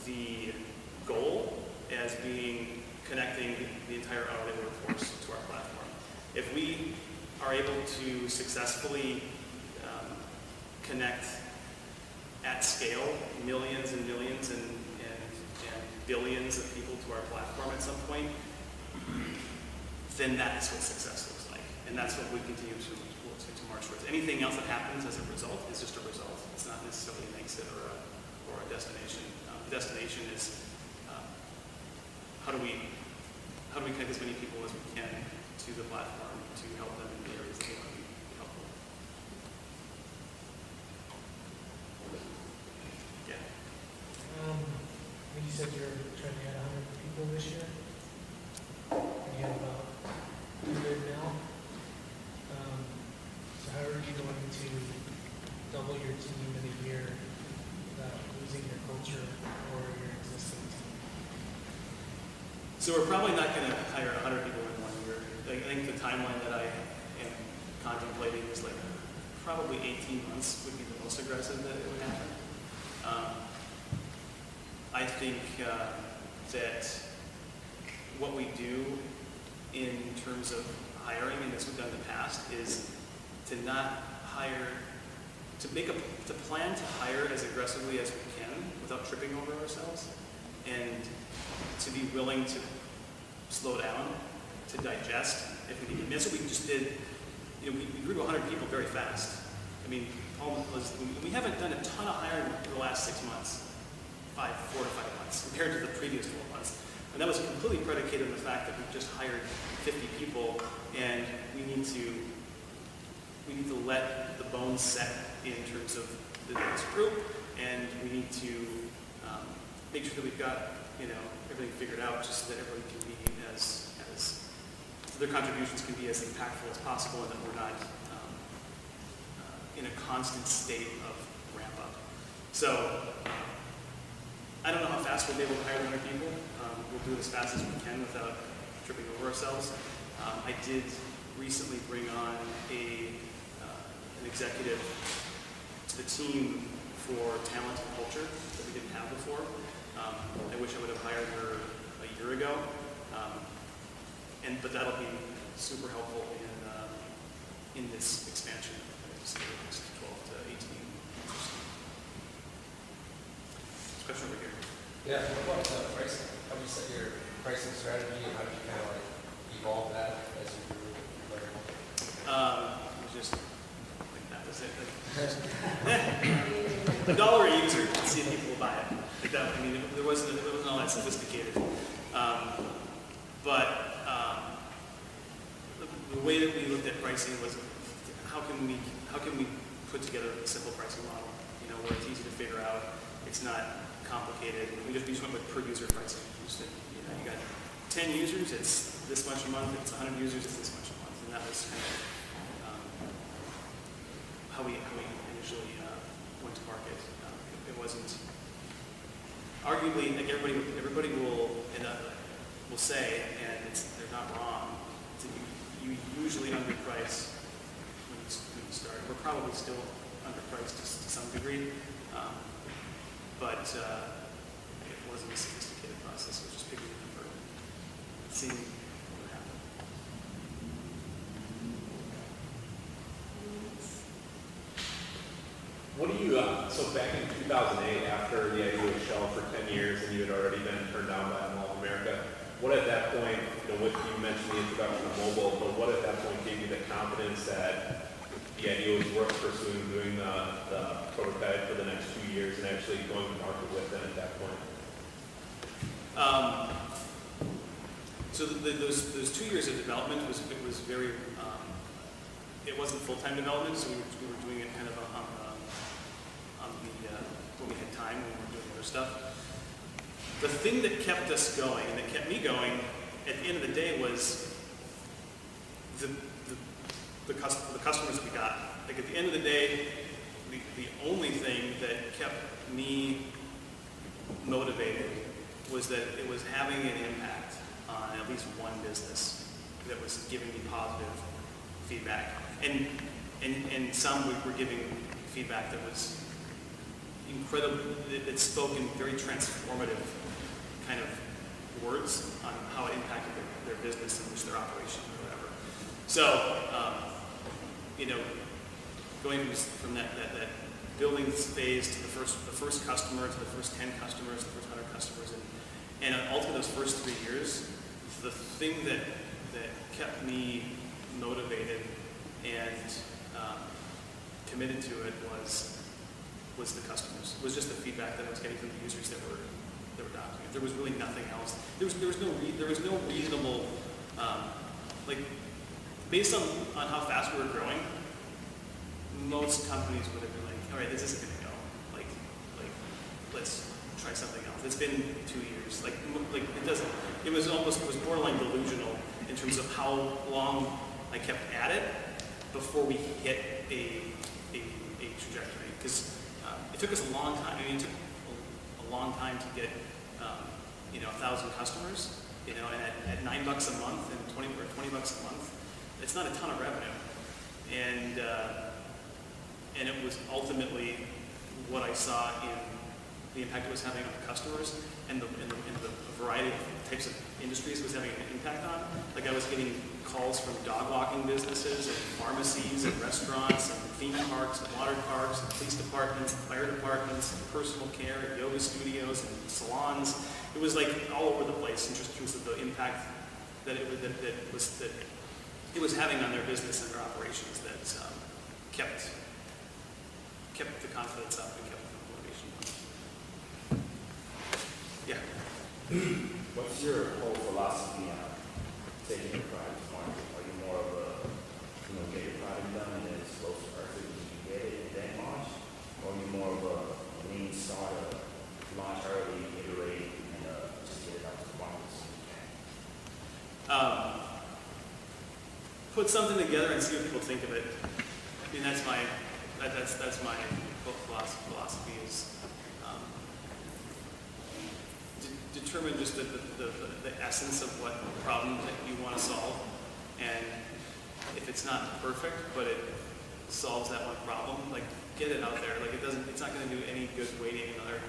the goal as being connecting the entire hourly workforce to our platform. If we are able to successfully connect at scale millions and millions and billions of people to our platform at some point, then that's what success looks like. And that's what we continue to march towards. Anything else that happens as a result is just a result. It's not necessarily an exit or a destination. The destination is how do we connect as many people as we can to the platform to help them in the areas that they want to be helpful. Yeah. When you said you're trying to add 100 people this year, and you have about 200 now. So how are you going to double your team in a year without losing your culture or your existing team? So we're probably not going to hire 100 people in 1 year. I think the timeline that I am contemplating is probably 18 months would be the most aggressive that it would happen. I think that what we do in terms of hiring, and this we've done in the past, is to not hire, to plan to hire as aggressively as we can without tripping over ourselves, and to be willing to slow down, to digest if we need to. And that's what we just did. We grew to 100 people very fast. We haven't done a ton of hiring in the last 6 months, 4 to 5 months, compared to the previous 12 months. And that was completely predicated on the fact that we just hired 50 people, and we need to let the bones set in terms of this group, and we need to make sure that we've got everything figured out, just so that everybody can be as their contributions can be as impactful as possible, and that we're not in a constant state of ramp up. So I don't know how fast we'll be able to hire 100 people. We'll do it as fast as we can without tripping over ourselves. I did recently bring on an executive to the team for talent and culture that we didn't have before. I wish I would have hired her a year ago, but that'll be super helpful in this expansion over the next 12 to 18 months. Question over here. Yeah, what about pricing? How do you set your pricing strategy and how do you kind of like evolve that as you grew? It was just like that was it. Like, $1 a user to see if people will buy it. Like that, I mean, it wasn't all that sophisticated. But the way that we looked at pricing was how can we put together a simple pricing model, you know, where it's easy to figure out, it's not complicated. We just went with per user pricing. Just that, you know, you got 10 users, it's this much a month. If it's 100 users, it's this much a month. And that was kind of how we initially went to market. It wasn't arguably like everybody will say, and they're not wrong. You usually underprice when you start. We're probably still underpriced to some degree, but it wasn't a sophisticated process. It was just picking a number and seeing what would happen. What do you, so back in 2008, after the idea was shelved for 10 years and you had already been turned down by Mall of America, what at that point, you know, you mentioned the introduction of mobile, but what at that point gave you the confidence that the idea was worth pursuing, doing the prototype for the next 2 years and actually going to market with it at that point? So those 2 years of development was very, it wasn't full-time development, so we were doing it kind of on when we had time, when we were doing other stuff. The thing that kept us going, and that kept me going, at the end of the day was the customers that we got. Like at the end of the day, the only thing that kept me motivated was that it was having an impact on at least one business that was giving me positive feedback. And some were giving feedback that was incredible, it spoke in very transformative kind of words on how it impacted their business and just their operation or whatever. So, you know, going from that building phase to the first customer, to the first 10 customers, the first 100 customers, and ultimately those first 3 years, the thing that kept me motivated and committed to it was the customers. It was just the feedback that I was getting from the users that were adopting it. There was really nothing else. There was no reasonable, like, based on how fast we were growing, most companies would have been like, all right, this isn't going to go. Like, let's try something else. It's been 2 years. Like it doesn't. It was borderline delusional in terms of how long I kept at it before we hit a trajectory. Because it took us a long time. I mean, it took a long time to get 1,000 customers. You know, and at $9 a month and $20 a month, it's not a ton of revenue. And it was ultimately what I saw in the impact it was having on the customers and the variety of types of industries it was having an impact on. Like I was getting calls from dog walking businesses and pharmacies and restaurants and theme parks and water parks and police departments and fire departments and personal care and yoga studios and salons. It was like all over the place in just terms of the impact that it was having on their business and their operations that kept the confidence up and kept the motivation up. Yeah. What's your whole philosophy on taking your product to market? Are you more of a, get your product done and as close to perfect as you get it and then launch? Or are you more of a lean startup, launch early, iterate, and just get it out to the market as soon as you can? Put something together and see what people think of it. I mean, that's my philosophy is determine just the essence of what problem that you want to solve, and if it's not perfect, but it solves that one problem, like get it out there. Like it's not going to do any good waiting another,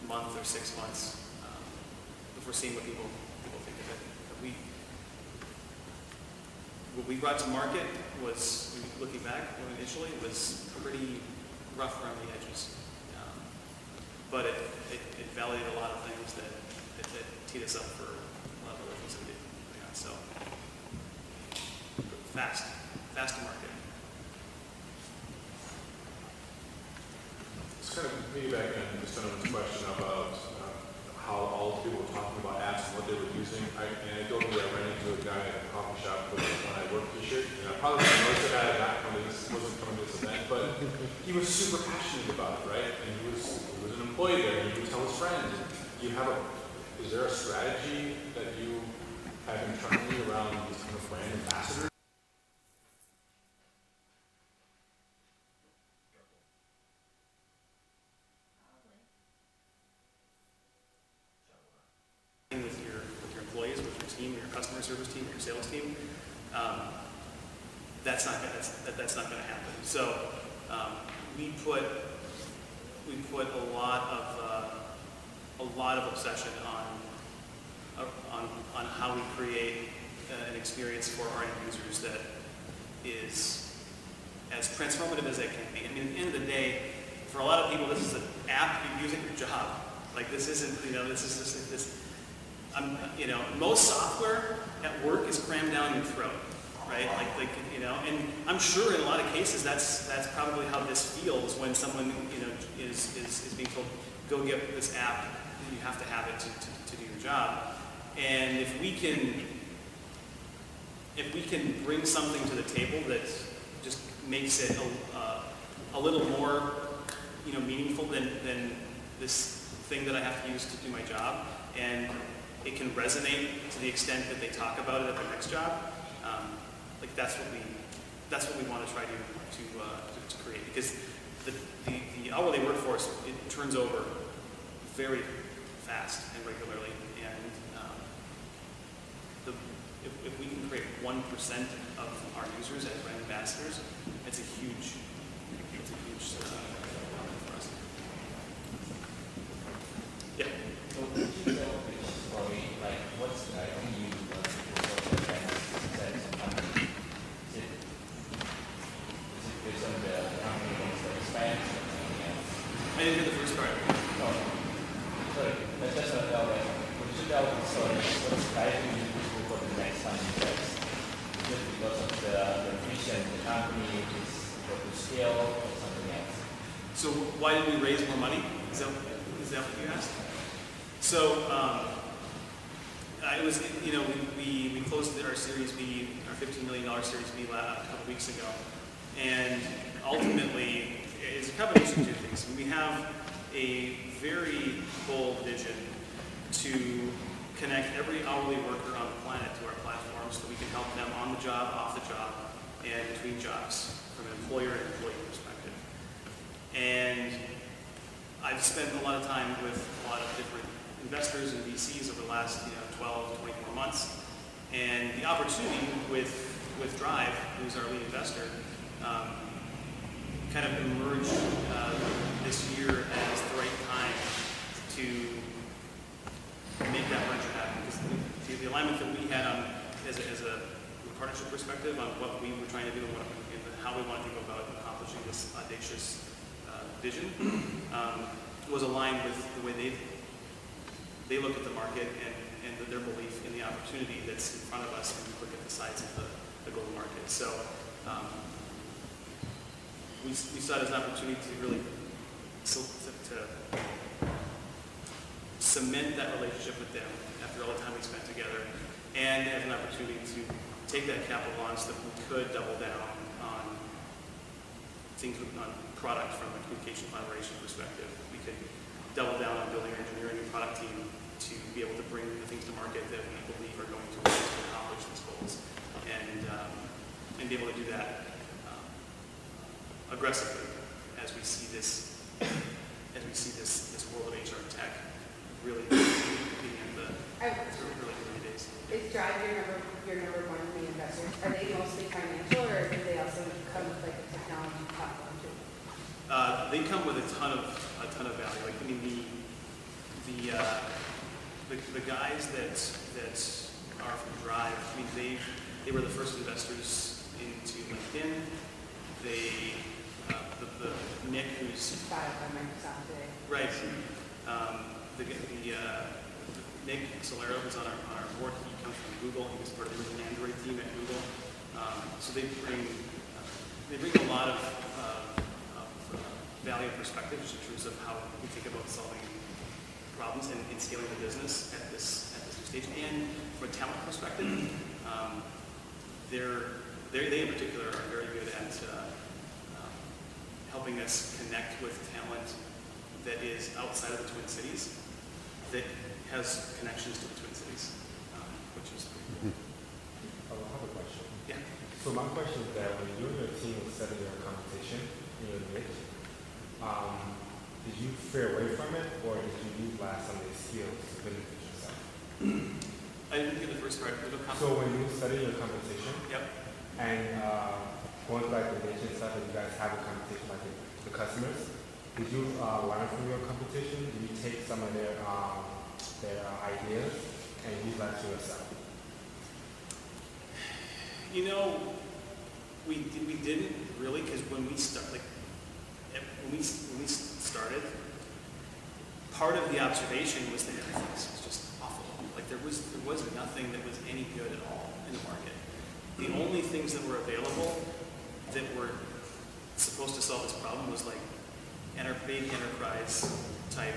month or 6 months before seeing what people think of it. What we brought to market was, looking back initially, was pretty rough around the edges. But it validated a lot of things that teed us up for a lot of other things that we did. Yeah, so fast to market. It's kind of piggyback on Ms. Donovan's question about how all the people were talking about apps and what they were using. Anecdotally, I ran into a guy at a coffee shop when I worked this year, and I probably noticed the guy wasn't coming to this event, but he was super passionate about it, right? And he was an employee there, and he would tell his friends. Is there a strategy that you have internally around these kind of brand ambassadors? With your employees, with your team, your customer service team, your sales team, that's not going to happen. So we put a lot of obsession on how we create an experience for our end users that is as transformative as it can be. I mean, at the end of the day, for a lot of people, this is an app you use at your job. Like this isn't, this. Most software at work is crammed down your throat, right? And I'm sure in a lot of cases that's probably how this feels when someone, is being told, go get this app, you have to have it to do your job. And if we can bring something to the table that just makes it a little more, meaningful than this thing that I have to use to do my job, and it can resonate to the extent that they talk about it at their next job. That's what we want to try to create, because the hourly workforce, it turns over very fast and regularly, and if we can create 1% of our users as brand ambassadors, it's a huge for us. Yeah. So could you tell a bit story, like what's driving you to build the brand success company? Is it based on the company wants to expand or something else? I didn't hear the first part. No. Sorry, let's just not tell that. Could you tell the story, what's driving you to go for the next time success? Is it because of the vision of the company, is for the scale or something else? So why did we raise more money? Is that what you asked? So it was, we closed our Series B, our $15 million Series B a couple weeks ago, and ultimately it's a combination of two things. We have a very bold vision to connect every hourly worker on the planet to our platform so that we can help them on the job, off the job, and between jobs from an employer and employee perspective. And I've spent a lot of time with a lot of different investors and VCs over the last 12 to 24 months. And the opportunity with Drive, who's our lead investor, kind of emerged this year as the right time to make that merger happen. Because the alignment that we had on as a partnership perspective on what we were trying to do and how we wanted to go about accomplishing this audacious vision was aligned with the way they look at the market and their belief in the opportunity that's in front of us when we look at the size of the global market. So we saw it as an opportunity to really to cement that relationship with them after all the time we spent together, and as an opportunity to take that capital on so that we could double down on things on product from a communication collaboration perspective. We could double down on building our engineering and product team to be able to bring the things to market that we believe are going to accomplish these goals, and be able to do that aggressively as we see this world of HR tech really being in the really early days. Is Drive your number one of the investors? Are they mostly financial, or do they also come with like a technology platform too? They come with a ton of value. Like, I mean, the guys that are from Drive, I mean, they were the first investors into LinkedIn. They, the Nick, who's Five by Microsoft today. right, Nick Solero, who's on our board, he comes from Google. He was part of the original Android team at Google. So they bring a lot of value and perspective in terms of how we think about solving problems and scaling the business at this new stage. And from a talent perspective, they in particular are very good at helping us connect with talent that is outside of the Twin Cities, that has connections to the Twin Cities, which is pretty cool. I have a question. Yeah. So my question is that when you and your team were setting your competition in your niche, did you veer away from it, or did you utilize some of these skills to benefit yourself? I didn't get the first part. So when you study your competition, yep, and going through like the niche and stuff, and you guys have a competition like the customers, did you learn from your competition? Did you take some of their ideas and utilize to yourself? You know, we didn't really, because when we started, part of the observation was that everything was just awful. Like there was nothing that was any good at all in the market. The only things that were available that were supposed to solve this problem was like big enterprise type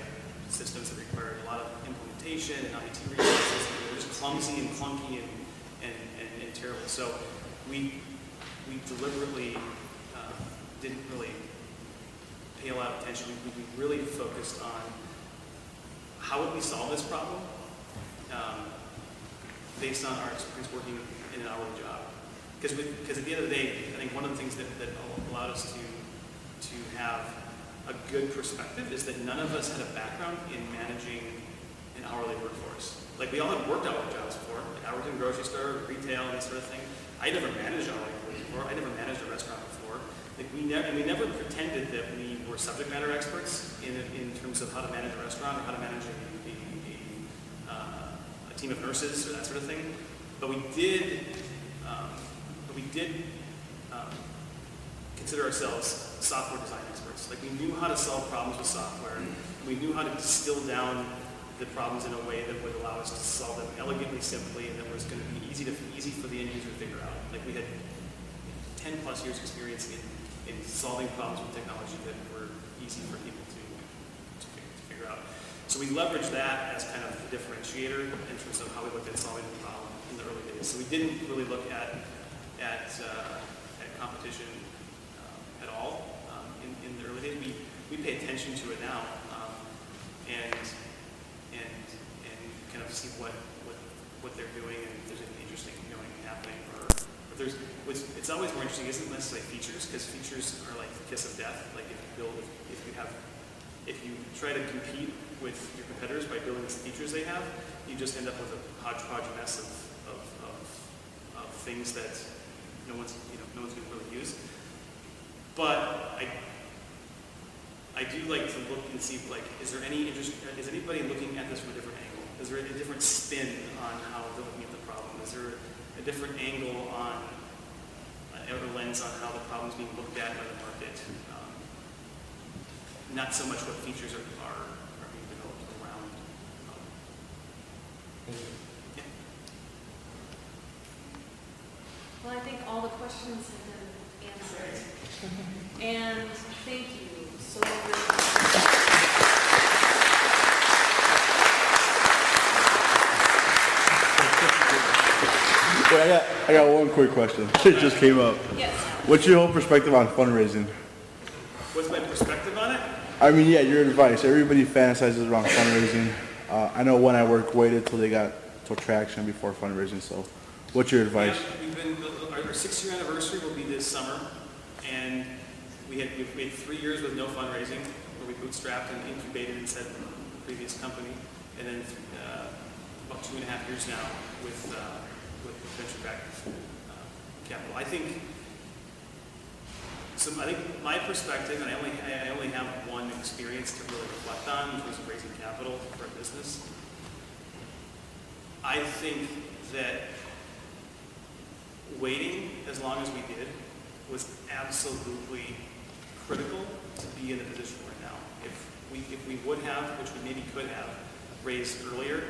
systems that required a lot of implementation and IT resources. They were just clumsy and clunky and terrible. So we deliberately didn't really pay a lot of attention. We really focused on how would we solve this problem based on our experience working in an hourly job. Because at the end of the day, I think one of the things that allowed us to have a good perspective is that none of us had a background in managing an hourly workforce. Like we all had worked hourly jobs before. Like I worked in a grocery store, retail, and that sort of thing. I never managed hourly work before. I never managed a restaurant before. Like we never pretended that we were subject matter experts in terms of how to manage a restaurant or how to manage a team of nurses or that sort of thing. But we did consider ourselves software design experts. Like we knew how to solve problems with software. We knew how to distill down the problems in a way that would allow us to solve them elegantly, simply, and that was going to be easy for the end user to figure out. Like we had 10 plus years experience in solving problems with technology that were easy for people to figure out. So we leveraged that as kind of the differentiator in terms of how we looked at solving the problem in the early days. So we didn't really look at competition at all in the early days. We pay attention to it now and kind of see what they're doing and if there's anything interesting happening or if there's it's always more interesting isn't necessarily features, because features are like the kiss of death. Like if you try to compete with your competitors by building the features they have, you just end up with a hodgepodge mess of things that no one's going to really use. But I do like to look and see, like, is there any interest? Is anybody looking at this from a different angle? Is there a different spin on how they're looking at the problem? Is there a different angle on a lens on how the problem's being looked at by the market? Not so much what features are being developed around. Yeah. Well, I think all the questions have been answered. And thank you so very much. Wait, I got one quick question. It just came up. Yes. What's your whole perspective on fundraising? What's my perspective on it? I mean, yeah, your advice. Everybody fantasizes around fundraising. I know when I worked, waited till they got to traction before fundraising. So, what's your advice? Yeah, our 6-year anniversary will be this summer, and we had 3 years with no fundraising, where we bootstrapped and incubated inside the previous company, and then about 2.5 years now with venture-backed capital. I think my perspective, and I only have one experience to really reflect on, which was raising capital for a business. I think that waiting as long as we did was absolutely critical to be in the position we're in now. If we would have, which we maybe could have, raised earlier,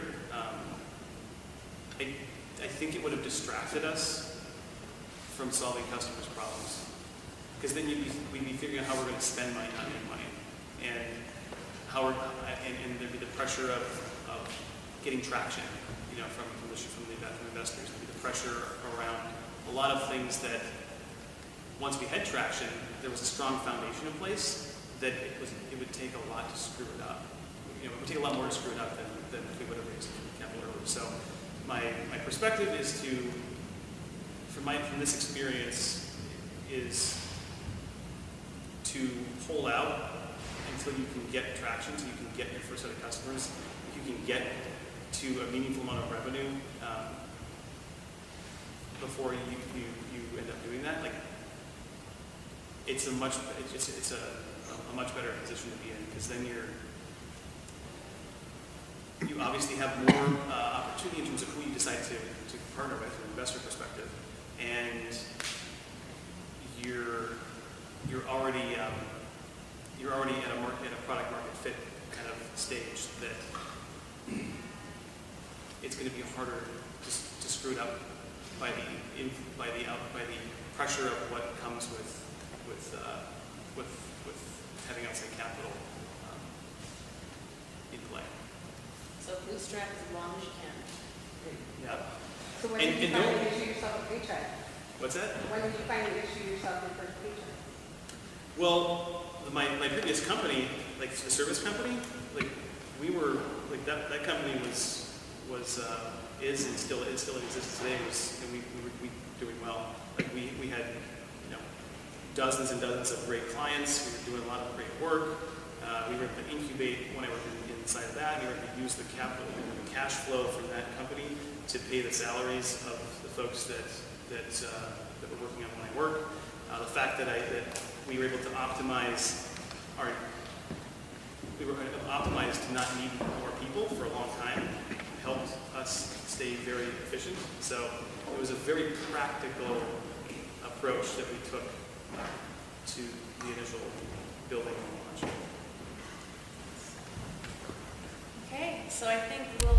I think it would have distracted us from solving customers' problems. Because then we'd be figuring out how we're going to spend money, not make money, and there'd be the pressure of getting traction, from the investors. There'd be the pressure around a lot of things that once we had traction, there was a strong foundation in place that it would take a lot to screw it up. It would take a lot more to screw it up than if we would have raised capital earlier. So my perspective is from this experience is to hold out until you can get traction, until you can get your first set of customers, if you can get to a meaningful amount of revenue before you end up doing that. Like, it's a much better position to be in, because then you obviously have more opportunity in terms of who you decide to partner with from an investor perspective, and you're already at a product market fit kind of stage that it's going to be harder to screw it up by the pressure of what comes with having outside capital in play. So bootstrap as long as you can. Yeah. So when did you finally issue yourself a paycheck? What's that? When did you finally issue yourself your first paycheck? Well, my previous company, like the service company, like we were like that company was is and still exists today, and we were doing well. Like we had dozens and dozens of great clients. We were doing a lot of great work. We were able to incubate when I worked inside of that. We were able to use the capital, the cash flow from that company to pay the salaries of the folks that were working on when I work. The fact that we were able to optimize to not need more people for a long time helped us stay very efficient. So it was a very practical approach that we took to the initial building and launch. Okay, so I think we'll